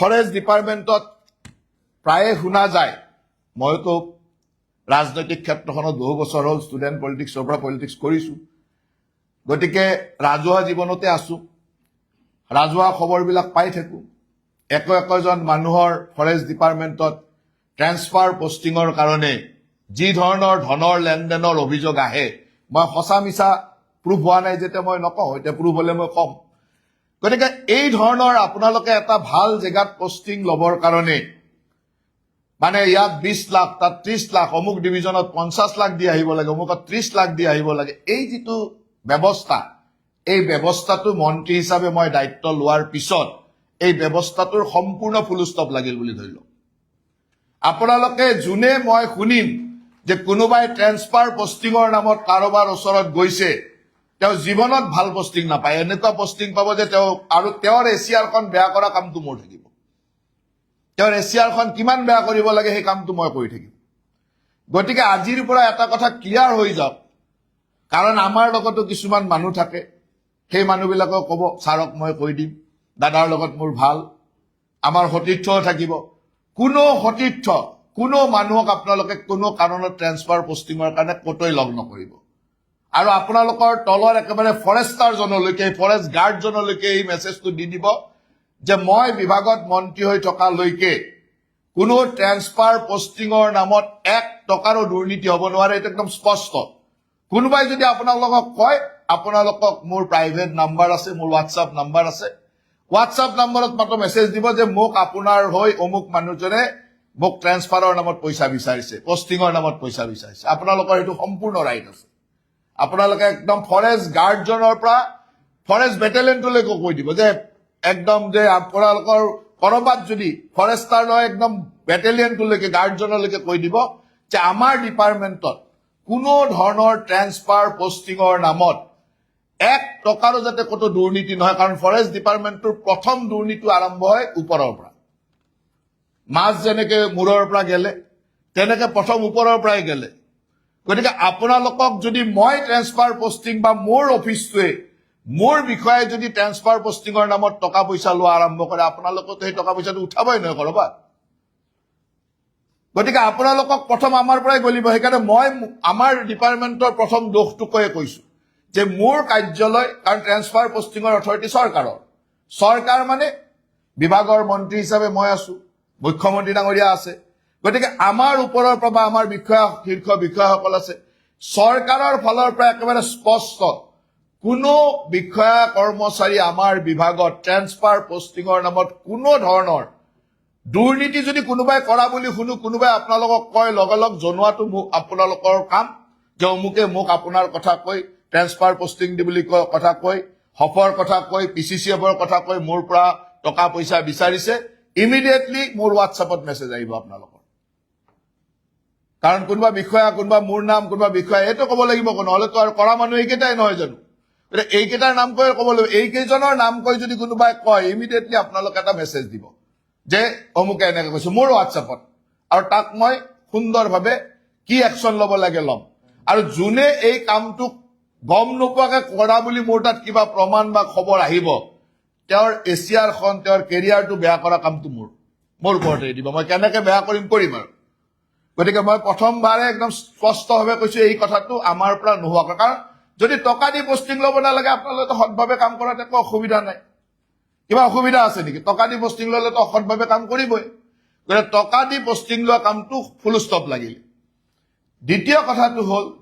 Forest ডিপাৰ্টমেণ্টত প্ৰায়ে শুনা যায়, মইতো ৰাজনৈতিক ক্ষেত্ৰখনত বহু বছৰ হ'ল ষ্টুডেণ্ট পলিটিক্সৰ পৰা পলিটিক্স কৰিছোঁ, গতিকে ৰাজহুৱা জীৱনতে আছোঁ, ৰাজহুৱা খবৰবিলাক পাই থাকোঁ। একোজন মানুহৰ ফৰেষ্ট ডিপাৰ্টমেণ্টত ট্ৰেন্সফাৰ পষ্টিঙৰ কাৰণে যি ধৰণৰ ধনৰ লেনদেনৰ অভিযোগ আহে, মই সঁচা মিছা প্ৰুফ হোৱা নাই যেতিয়া মই নকওঁ, এতিয়া প্ৰুফ হ'লে মই ক'ম। গতিকে এই ধৰণৰ আপোনালোকে এটা ভাল জেগাত পষ্টিং ল'বৰ কাৰণে মানে ইয়াত 20 লাখ, তাত 30 লাখ, অমুক ডিভিজনত 50 লাখ দি আহিব লাগে, অমুকত 30 লাখ দি আহিব লাগে, এই যিটো ব্যৱস্থা, এই ব্যৱস্থাটো মন্ত্ৰী হিচাপে মই দায়িত্ব লোৱাৰ পিছত এই ব্যৱস্থাটোৰ সম্পূৰ্ণ ফুলষ্টপ লাগিল বুলি ধৰি লওক। আপোনালোকে যোনে মই শুনিম যে কোনোবাই ট্ৰেন্সফাৰ পষ্টিঙৰ নামত কাৰোবাৰ ওচৰত গৈছে, তেওঁ জীৱনত ভাল পষ্টিং নাপায়, এনেকুৱা পষ্টিং পাব যে তেওঁৰ এছিয়াৰখন বেয়া কৰা কামটো মোৰ থাকিব। তেওঁৰ এছিয়াৰখন কিমান বেয়া কৰিব লাগে সেই কামটো মই কৰি থাকিম। গতিকে আজিৰ পৰা এটা কথা ক্লিয়াৰ হৈ যাওক, কাৰণ আমাৰ লগতো কিছুমান মানুহ থাকে, সেই মানুহবিলাকক ক'ব ছাৰক মই কৈ দিম, দাদাৰ লগত মোৰ ভাল, আমাৰ সতীৰ্থও থাকিব। কোনো সতীৰ্থ, কোনো মানুহক আপোনালোকে কোনো কাৰণত ট্ৰেন্সফাৰ পষ্টিঙৰ কাৰণে ক'তোই লগ নকৰিব। আৰু আপোনালোকৰ তলৰ একেবাৰে ফৰেষ্টাৰজনলৈকে, ফৰেষ্ট গাৰ্ডজনলৈকে এই মেছেজটো দি দিব যে মই বিভাগত মন্ত্ৰী হৈ থকালৈকে কোনো ট্ৰেন্সফাৰ পষ্টিঙৰ নামত 1 টকাৰো দুৰ্নীতি হ'ব নোৱাৰে, এইটো একদম স্পষ্ট। কোনোবাই যদি আপোনালোকক কয়, আপোনালোকক মোৰ প্ৰাইভেট নাম্বাৰ আছে, মোৰ হোৱাটছআপ নাম্বাৰ আছে, হোৱাটছআপ নাম্বাৰত মাত্ৰ মেছেজ দিব যে মোক আপোনাৰ হৈ অমুক মানুহজনে মোক ট্ৰেন্সফাৰৰ নামত পইচা বিচাৰিছে, পষ্টিঙৰ নামত পইচা বিচাৰিছে। আপোনালোকৰ সেইটো সম্পূৰ্ণ ৰাইট আছে। আপোনালোকে একদম ফৰেষ্ট গাৰ্ডজনৰ পৰা ফৰেষ্ট বেটেলিয়নটোলৈকে কৈ দিব যে একদম যে আপোনালোকৰ কৰবাত যদি ফৰেষ্টাৰ নহয়, একদম বেটেলিয়নটোলৈকে, গাৰ্ডজনলৈকে কৈ দিব যে আমাৰ ডিপাৰ্টমেণ্টত কোনো ধৰণৰ ট্ৰেন্সফাৰ পষ্টিঙৰ নামত 1 টকাৰো যাতে ক'তো দুৰ্নীতি নহয়, কাৰণ ফৰেষ্ট ডিপাৰ্টমেণ্টটোৰ প্ৰথম দুৰ্নীতি আৰম্ভ হয় ওপৰৰ পৰা। মাছ যেনেকে মূৰৰ পৰা গেলে, তেনেকে প্ৰথম ওপৰৰ পৰাই গেলে। গতিকে আপোনালোকক যদি মই ট্ৰেন্সফাৰ পষ্টিং বা মোৰ অফিচটোৱে, মোৰ বিষয়ে যদি ট্ৰেন্সফাৰ পষ্টিঙৰ নামত টকা পইচা লোৱা আৰম্ভ কৰে, আপোনালোকেতো সেই টকা পইচাটো উঠাবই নহয় কৰবাত। গতিকে আপোনালোকক প্ৰথম আমাৰ পৰাই গলিব। সেইকাৰণে মই আমাৰ ডিপাৰ্টমেণ্টৰ প্ৰথম দোষটোকে কৈছো যে মোৰ কাৰ্যালয়, কাৰণ ট্ৰেন্সফাৰ পষ্টিঙৰ অথৰিটি চৰকাৰৰ, চৰকাৰ মানে বিভাগৰ মন্ত্ৰী হিচাপে মই আছো, মুখ্যমন্ত্ৰী ডাঙৰীয়া আছে, গতিকে আমাৰ ওপৰৰ পৰা বা আমাৰ বিষয়া, শীৰ্ষ বিষয়াসকল আছে, চৰকাৰৰ ফালৰ পৰা একেবাৰে স্পষ্ট কোনো বিষয়া কৰ্মচাৰী আমাৰ বিভাগত ট্ৰেন্সফাৰ পষ্টিঙৰ নামত কোনো ধৰণৰ দুৰ্নীতি যদি কোনোবাই কৰা বুলি শুনো, কোনোবাই আপোনালোকক কয়, লগে লগ জনোৱাটো আপোনালোকৰ কাম, যে অমুকে মোক আপোনাৰ কথা কৈ ট্ৰেন্সফাৰ পষ্টিং দি বুলি কথা কৈ, হফৰ কথা কৈ, PCCFৰ কথা কৈ মোৰ পৰা টকা পইচা বিচাৰিছে, ইমিডিয়েটলি মোৰ হোৱাটছআপত মেছেজ আহিব আপোনালোকৰ। কাৰণ কোনোবা বিষয়া, কোনোবা মোৰ নাম, কোনোবা বিষয়া, এইটো ক'ব লাগিব, নহ'লেতো আৰু কৰা মানুহ এইকেইটাই নহয় জানো? গতিকে এইকেইটাৰ নাম কৈ ক'ব লাগিব, এইকেইজনৰ নাম কৈ যদি কোনোবাই কয়, ইমিডিয়েটলি আপোনালোকে এটা মেছেজ দিব যে অমুকে এনেকে কৈছো মোৰ হোৱাটছআপত, আৰু তাক মই সুন্দৰভাৱে কি একশ্যন ল'ব লাগে ল'ম। আৰু যোনে এই কামটোক গম নোপোৱাকে কৰা বুলি মোৰ তাত কিবা প্ৰমাণ বা খবৰ আহিব, তেওঁৰ এছিয়াৰখন, তেওঁৰ কেৰিয়াৰটো বেয়া কৰা কামটো মোৰ ওপৰতে দিব। মই কেনেকে বেয়া কৰিম আৰু। গতিকে মই প্ৰথমবাৰে একদম স্পষ্টভাৱে কৈছো এই কথাটো আমাৰ পৰা নোহোৱাকৈ, কাৰণ যদি টকা দি পষ্টিং ল'ব নালাগে, আপোনালোকে সৎভাৱে কাম কৰাত একো অসুবিধা নাই। কিবা অসুবিধা আছে নেকি? টকা দি পষ্টিং ল'লেতো অসৎভাৱে কাম কৰিবই। গতিকে টকা দি পষ্টিং লোৱা কামটো ফুল ষ্টপ লাগিল। দ্বিতীয় কথাটো হ'ল